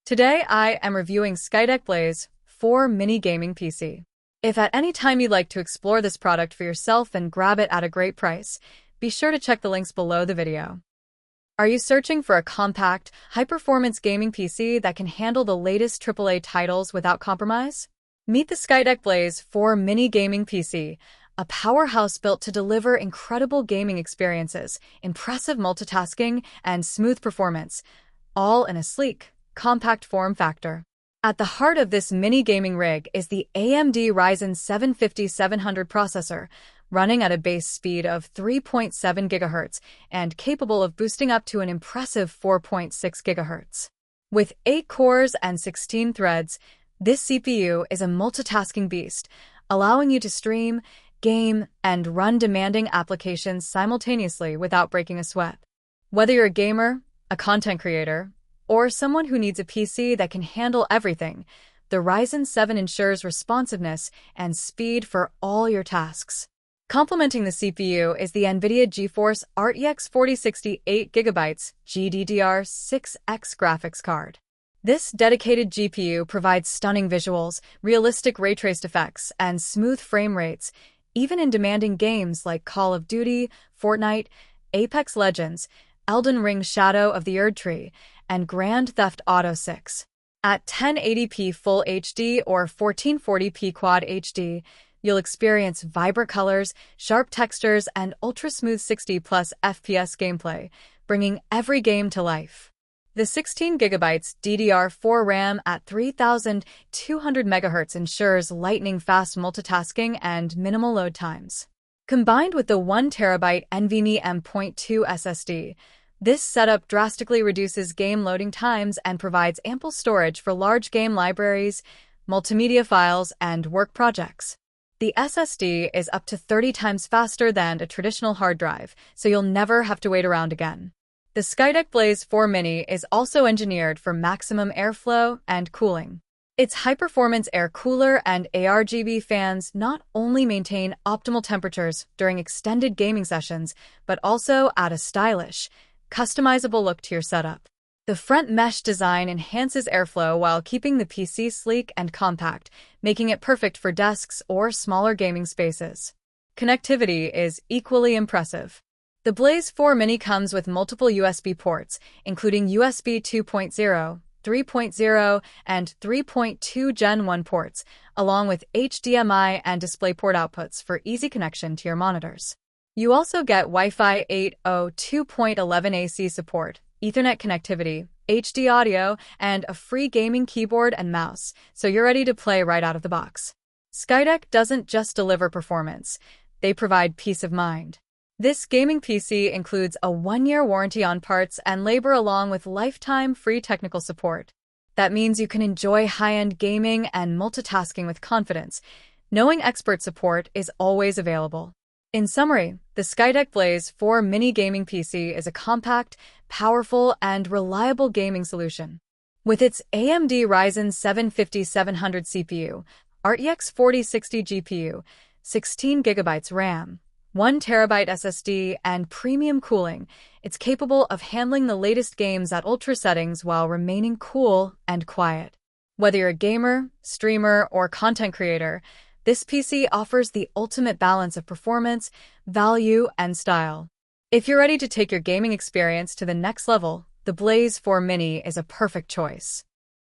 Today I am reviewing Skytech Blaze4 mini gaming PC. If at any time you'd like to explore this product for yourself and grab it at a great price, be sure to check the links below the video. Are you searching for a compact, high-performance gaming PC that can handle the latest AAA titles without compromise? Meet the Skytech Blaze4 mini gaming PC, a powerhouse built to deliver incredible gaming experiences, impressive multitasking, and smooth performance, all in a sleek, compact form factor. At the heart of this mini gaming rig is the AMD Ryzen 750-700 processor, running at a base speed of 3.7 GHz and capable of boosting up to an impressive 4.6 GHz. With 8 cores and 16 threads, this CPU is a multitasking beast, allowing you to stream, game, and run demanding applications simultaneously without breaking a sweat. Whether you're a gamer, a content creator, or someone who needs a PC that can handle everything, the Ryzen 7 ensures responsiveness and speed for all your tasks. Complementing the CPU is the NVIDIA GeForce RTX 4060 8GB GDDR6X graphics card. This dedicated GPU provides stunning visuals, realistic ray-traced effects, and smooth frame rates, even in demanding games like Call of Duty, Fortnite, Apex Legends, ELDEN RING Shadow of the Erdtree, and Grand Theft Auto 6. At 1080p Full HD or 1440p Quad HD, you'll experience vibrant colors, sharp textures, and ultra-smooth 60+ FPS gameplay, bringing every game to life. The 16GB DDR4 RAM at 3200 MHz ensures lightning-fast multitasking and minimal load times. Combined with the 1TB NVMe M.2 SSD, this setup drastically reduces game loading times and provides ample storage for large game libraries, multimedia files, and work projects. The SSD is up to 30 times faster than a traditional hard drive, so you'll never have to wait around again. The Skytech Blaze4 Mini is also engineered for maximum airflow and cooling. Its high-performance air cooler and ARGB fans not only maintain optimal temperatures during extended gaming sessions, but also add a stylish, customizable look to your setup. The front mesh design enhances airflow while keeping the PC sleek and compact, making it perfect for desks or smaller gaming spaces. Connectivity is equally impressive. The Blaze4 Mini comes with multiple USB ports, including USB 2.0, 3.0, and 3.2 Gen 1 ports, along with HDMI and DisplayPort outputs for easy connection to your monitors. You also get Wi-Fi 8.0 2.11 AC support, Ethernet connectivity, HD audio, and a free gaming keyboard and mouse, so you're ready to play right out of the box. Skytech doesn't just deliver performance, they provide peace of mind. This gaming PC includes a 1-year warranty on parts and labor along with lifetime free technical support. That means you can enjoy high-end gaming and multitasking with confidence, knowing expert support is always available. In summary, the Skytech Blaze4 mini gaming PC is a compact, powerful, and reliable gaming solution. With its AMD Ryzen 750-700 CPU, RTX 4060 GPU, 16GB RAM, 1TB SSD, and premium cooling, it's capable of handling the latest games at ultra settings while remaining cool and quiet. Whether you're a gamer, streamer, or content creator, this PC offers the ultimate balance of performance, value, and style. If you're ready to take your gaming experience to the next level, the Blaze4 Mini is a perfect choice.